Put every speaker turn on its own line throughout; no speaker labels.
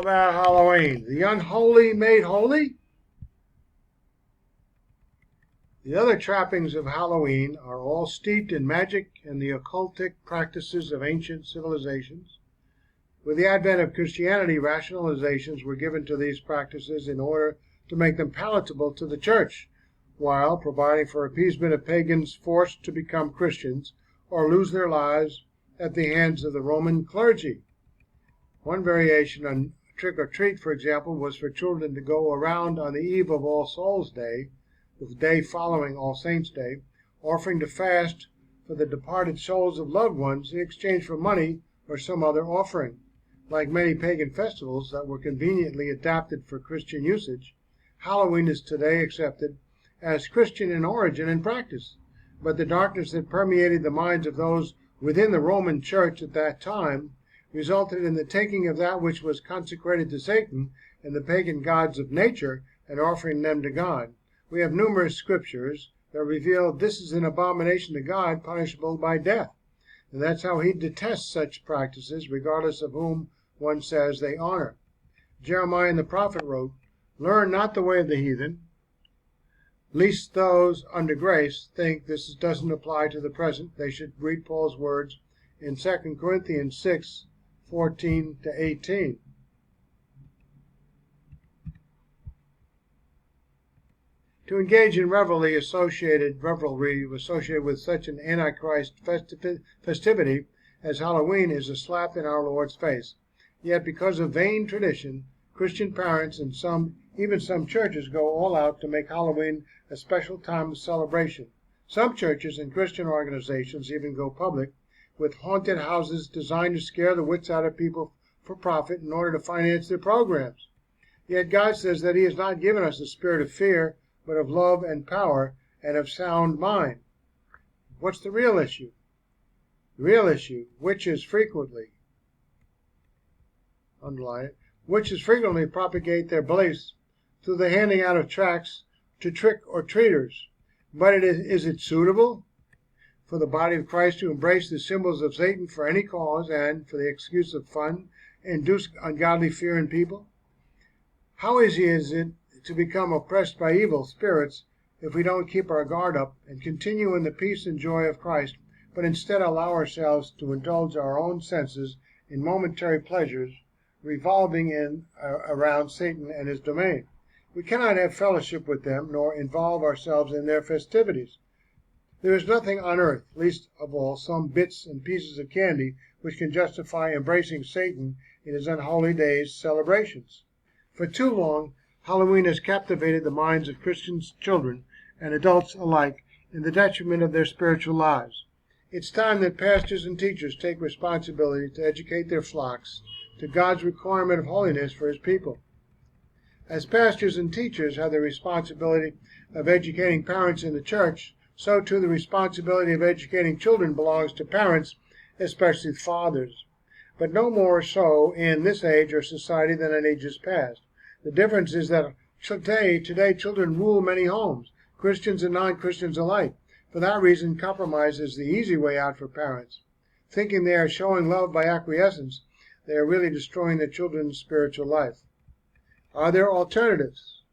about Halloween? The unholy made holy? The other trappings of Halloween are all steeped in magic and the occultic practices of ancient civilizations. With the advent of Christianity, rationalizations were given to these practices in order to make them palatable to the church, while providing for appeasement of pagans forced to become Christians or lose their lives at the hands of the Roman clergy. One variation on trick or treat, for example, was for children to go around on the eve of All Souls' Day, the day following All Saints' Day, offering to fast for the departed souls of loved ones in exchange for money or some other offering. Like many pagan festivals that were conveniently adapted for Christian usage, Halloween is today accepted as Christian in origin and practice. But the darkness that permeated the minds of those within the Roman Church at that time resulted in the taking of that which was consecrated to Satan and the pagan gods of nature and offering them to God. We have numerous scriptures that reveal this is an abomination to God, punishable by death. And that's how he detests such practices, regardless of whom one says they honor. Jeremiah the prophet wrote, "Learn not the way of the heathen, lest those under grace think this doesn't apply to the present." They should read Paul's words in 2 Corinthians 6:14-18. To engage in revelry associated with such an Antichrist festivity as Halloween is a slap in our Lord's face. Yet because of vain tradition, Christian parents and even some churches go all out to make Halloween a special time of celebration. Some churches and Christian organizations even go public with haunted houses designed to scare the wits out of people for profit in order to finance their programs. Yet God says that he has not given us a spirit of fear, but of love and power and of sound mind. What's the real issue? The real issue, witches frequently propagate their beliefs through the handing out of tracts to trick-or-treaters. But is it suitable for the body of Christ to embrace the symbols of Satan for any cause and, for the excuse of fun, induce ungodly fear in people? How easy is it to become oppressed by evil spirits if we don't keep our guard up and continue in the peace and joy of Christ, but instead allow ourselves to indulge our own senses in momentary pleasures revolving around Satan and his domain? We cannot have fellowship with them, nor involve ourselves in their festivities. There is nothing on earth, least of all some bits and pieces of candy, which can justify embracing Satan in his unholy days celebrations. For too long, Halloween has captivated the minds of Christians, children, and adults alike, in the detriment of their spiritual lives. It's time that pastors and teachers take responsibility to educate their flocks to God's requirement of holiness for his people. As pastors and teachers have the responsibility of educating parents in the church, so too the responsibility of educating children belongs to parents, especially fathers. But no more so in this age or society than in ages past. The difference is that today children rule many homes, Christians and non-Christians alike. For that reason, compromise is the easy way out for parents. Thinking they are showing love by acquiescence, they are really destroying their children's spiritual life. Are there alternatives?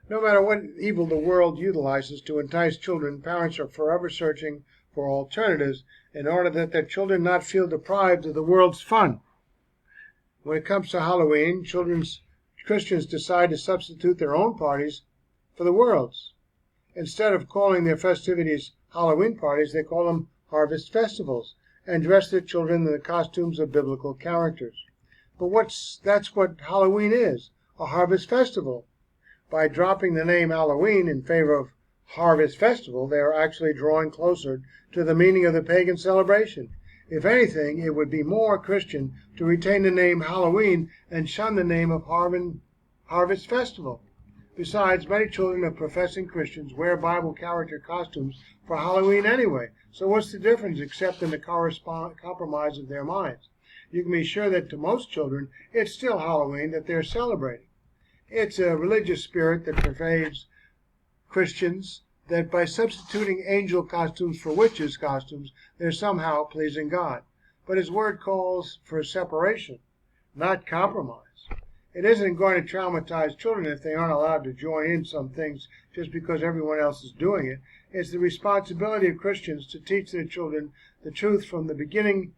No matter what evil the world utilizes to entice children, parents are forever searching for alternatives in order that their children not feel deprived of the world's fun. When it comes to Halloween, Christians decide to substitute their own parties for the world's. Instead of calling their festivities Halloween parties, they call them harvest festivals and dress their children in the costumes of biblical characters. But that's what Halloween is, a harvest festival. By dropping the name Halloween in favor of harvest festival, they are actually drawing closer to the meaning of the pagan celebration. If anything, it would be more Christian to retain the name Halloween and shun the name of Harvest Festival. Besides, many children of professing Christians wear Bible character costumes for Halloween anyway, so what's the difference except in the compromise of their minds? You can be sure that to most children, it's still Halloween that they're celebrating. It's a religious spirit that pervades Christians, that by substituting angel costumes for witches' costumes, they're somehow pleasing God. but His Word calls for separation, not compromise. It isn't going to traumatize children if they aren't allowed to join in some things just because everyone else is doing it. It's the responsibility of Christians to teach their children the truth from the beginning,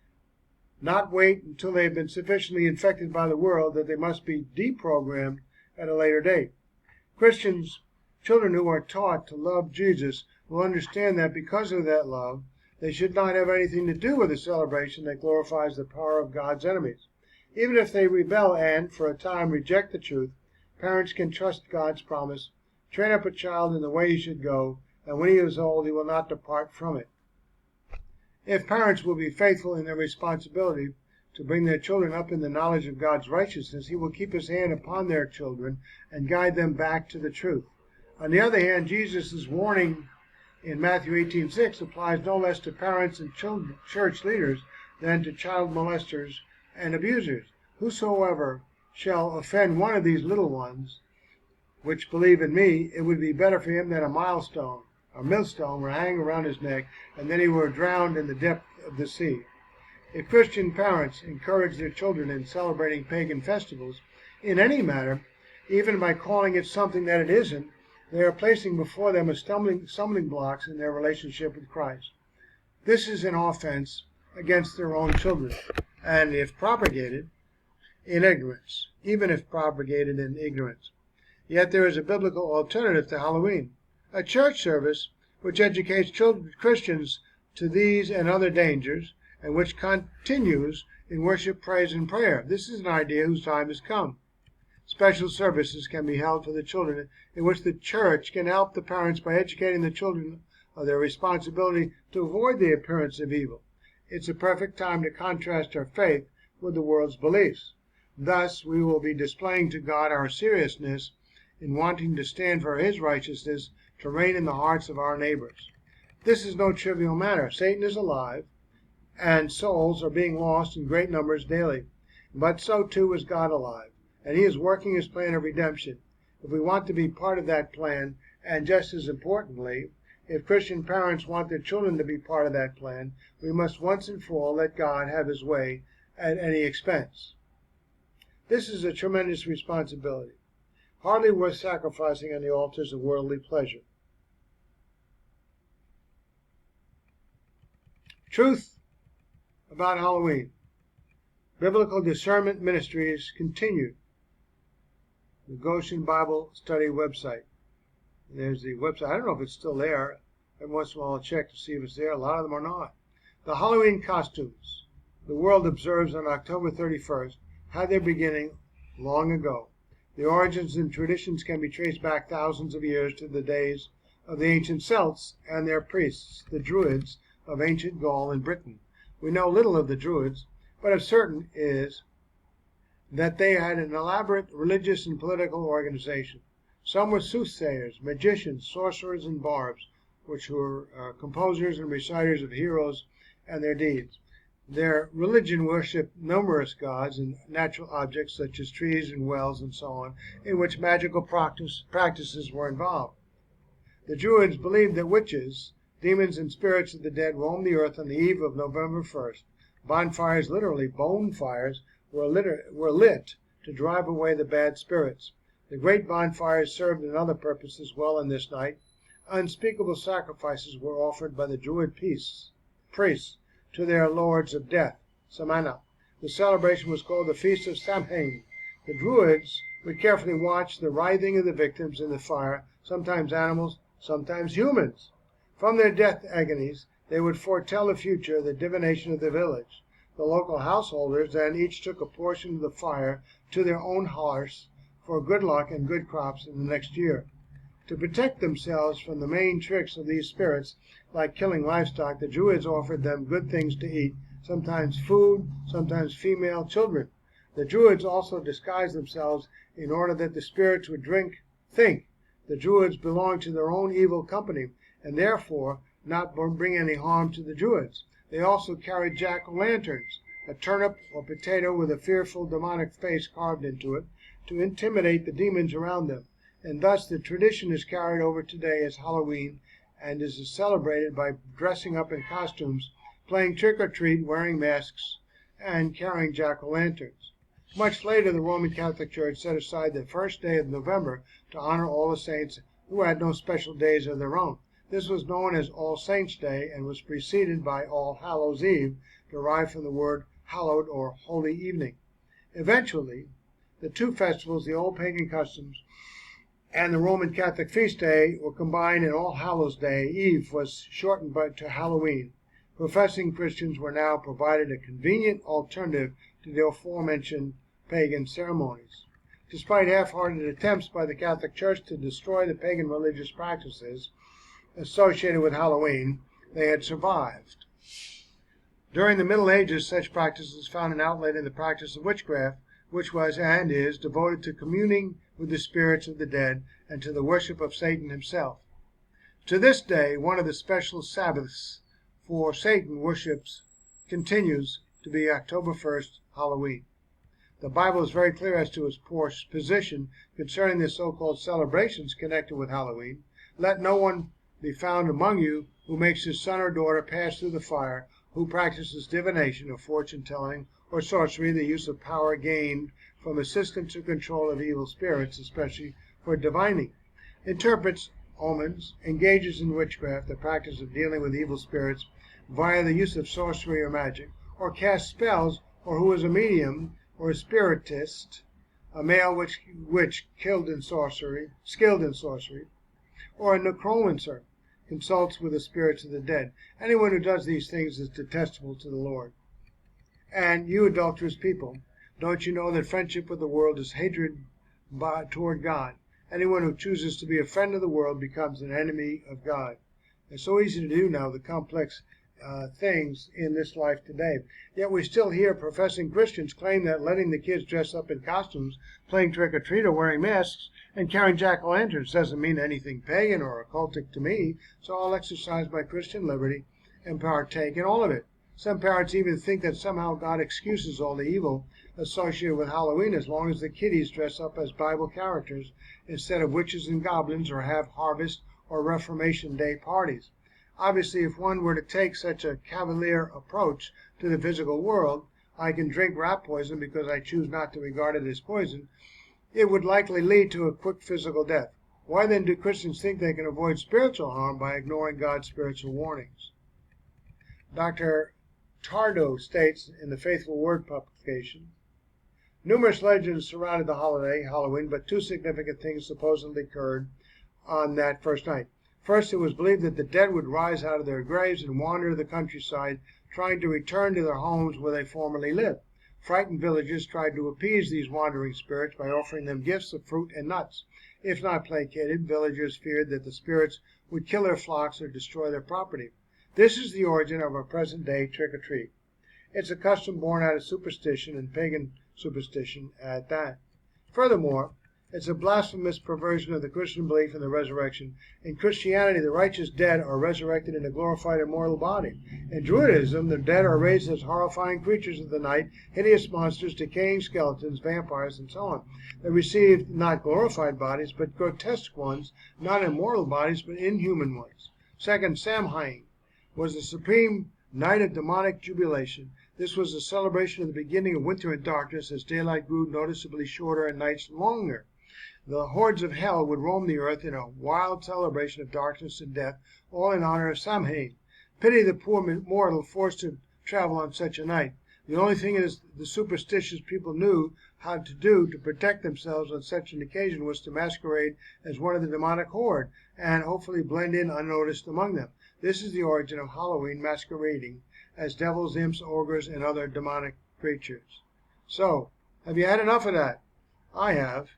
not wait until they've been sufficiently infected by the world that they must be deprogrammed at a later date. Children who are taught to love Jesus will understand that because of that love, they should not have anything to do with a celebration that glorifies the power of God's enemies. Even if they rebel and, for a time, reject the truth, parents can trust God's promise, train up a child in the way he should go, and when he is old, he will not depart from it. If parents will be faithful in their responsibility to bring their children up in the knowledge of God's righteousness, He will keep His hand upon their children and guide them back to the truth. On the other hand, Jesus' warning in Matthew 18:6 applies no less to parents and church leaders than to child molesters and abusers. Whosoever shall offend one of these little ones, which believe in me, it would be better for him that a millstone were hanging around his neck, and then he were drowned in the depth of the sea. If Christian parents encourage their children in celebrating pagan festivals in any matter, even by calling it something that it isn't, they are placing before them a stumbling blocks in their relationship with Christ. This is an offense against their own children, and if propagated in ignorance, Yet there is a biblical alternative to Halloween, a church service which educates Christians to these and other dangers, and which continues in worship, praise, and prayer. This is an idea whose time has come. Special services can be held for the children in which the church can help the parents by educating the children of their responsibility to avoid the appearance of evil. It's a perfect time to contrast our faith with the world's beliefs. Thus, we will be displaying to God our seriousness in wanting to stand for His righteousness to reign in the hearts of our neighbors. This is no trivial matter. Satan is alive, and souls are being lost in great numbers daily. But so too is God alive, and He is working His plan of redemption. If we want to be part of that plan, and just as importantly, if Christian parents want their children to be part of that plan, we must once and for all let God have His way at any expense. This is a tremendous responsibility, hardly worth sacrificing on the altars of worldly pleasure. Truth about Halloween. Biblical Discernment Ministries continued. The Goshen Bible Study website. There's the website. I don't know if it's still there. Every once in a while I'll check to see if it's there. A lot of them are not. The Halloween costumes the world observes on October 31st had their beginning long ago. The origins and traditions can be traced back thousands of years to the days of the ancient Celts and their priests, the Druids of ancient Gaul and Britain. We know little of the Druids, but of certain is that they had an elaborate religious and political organization. Some were soothsayers, magicians, sorcerers, and barbs, which were composers and reciters of heroes and their deeds. Their religion worshipped numerous gods and natural objects such as trees and wells and so on, in which magical practices were involved. The Druids believed that witches, demons, and spirits of the dead roamed the earth on the eve of November 1st. Bonfires, literally bone fires, were lit to drive away the bad spirits. The great bonfires served another purpose as well on this night. Unspeakable sacrifices were offered by the Druid priests to their lords of death, Samana. The celebration was called the Feast of Samhain. The Druids would carefully watch the writhing of the victims in the fire, sometimes animals, sometimes humans. From their death agonies, they would foretell the future, the divination of the village. The local householders then each took a portion of the fire to their own hearths for good luck and good crops in the next year. To protect themselves from the main tricks of these spirits, like killing livestock, the Druids offered them good things to eat, sometimes food, sometimes female children. The Druids also disguised themselves in order that the spirits would think the Druids belonged to their own evil company, and therefore not bring any harm to the Druids. They also carried jack-o'-lanterns, a turnip or potato with a fearful demonic face carved into it, to intimidate the demons around them. And thus the tradition is carried over today as Halloween and is celebrated by dressing up in costumes playing trick-or-treat, wearing masks, and carrying jack-o'-lanterns. Much later, the Roman Catholic Church set aside the first day of November to honor all the saints who had no special days of their own. This was known as All Saints' Day and was preceded by All Hallows' Eve, derived from the word hallowed or holy evening. Eventually, the two festivals, the old pagan customs and the Roman Catholic feast day, were combined, and All Hallows' Day Eve was shortened to Halloween. Professing Christians were now provided a convenient alternative to the aforementioned pagan ceremonies. Despite half-hearted attempts by the Catholic Church to destroy the pagan religious practices associated with Halloween, they had survived. During the Middle Ages, such practices found an outlet in the practice of witchcraft, which was and is devoted to communing with the spirits of the dead and to the worship of Satan himself. To this day, one of the special Sabbaths for Satan worships continues to be October 1st, Halloween. The Bible is very clear as to its position concerning the so-called celebrations connected with Halloween. Let no one be found among you who makes his son or daughter pass through the fire, who practices divination or fortune-telling or sorcery, the use of power gained from assistance or control of evil spirits, especially for divining, interprets omens, engages in witchcraft, the practice of dealing with evil spirits via the use of sorcery or magic, or casts spells, or who is a medium or a spiritist, a male witch skilled in sorcery, or a necromancer, consults with the spirits of the dead. Anyone who does these things is detestable to the Lord. And you adulterous people, don't you know that friendship with the world is hatred toward God? Anyone who chooses to be a friend of the world becomes an enemy of God. It's so easy to do now, the complex things in this life today. Yet we still hear professing Christians claim that letting the kids dress up in costumes, playing trick-or-treat, or wearing masks, and carrying jack-o'-lanterns doesn't mean anything pagan or occultic to me, so I'll exercise my Christian liberty and partake in all of it. Some parents even think that somehow God excuses all the evil associated with Halloween as long as the kiddies dress up as Bible characters instead of witches and goblins, or have Harvest or Reformation Day parties. Obviously, if one were to take such a cavalier approach to the physical world, I can drink rat poison because I choose not to regard it as poison, it would likely lead to a quick physical death. Why then do Christians think they can avoid spiritual harm by ignoring God's spiritual warnings? Dr. Tardo states in the Faithful Word publication, numerous legends surrounded the holiday, Halloween, but two significant things supposedly occurred on that first night. First, it was believed that the dead would rise out of their graves and wander the countryside, trying to return to their homes where they formerly lived. Frightened villagers tried to appease these wandering spirits by offering them gifts of fruit and nuts. If not placated, villagers feared that the spirits would kill their flocks or destroy their property. This is the origin of our present-day trick-or-treat. It's a custom born out of superstition, and pagan superstition at that. Furthermore, it's a blasphemous perversion of the Christian belief in the resurrection. In Christianity, the righteous dead are resurrected in a glorified immortal body. In Druidism, the dead are raised as horrifying creatures of the night, hideous monsters, decaying skeletons, vampires, and so on. They received not glorified bodies, but grotesque ones, not immortal bodies, but inhuman ones. Second, Samhain was the supreme night of demonic jubilation. This was a celebration of the beginning of winter and darkness as daylight grew noticeably shorter and nights longer. The hordes of hell would roam the earth in a wild celebration of darkness and death, all in honor of Samhain. Pity the poor mortal forced to travel on such a night. The only thing is the superstitious people knew how to do to protect themselves on such an occasion was to masquerade as one of the demonic horde and hopefully blend in unnoticed among them. This is the origin of Halloween, masquerading as devils, imps, ogres, and other demonic creatures. So, have you had enough of that? I have.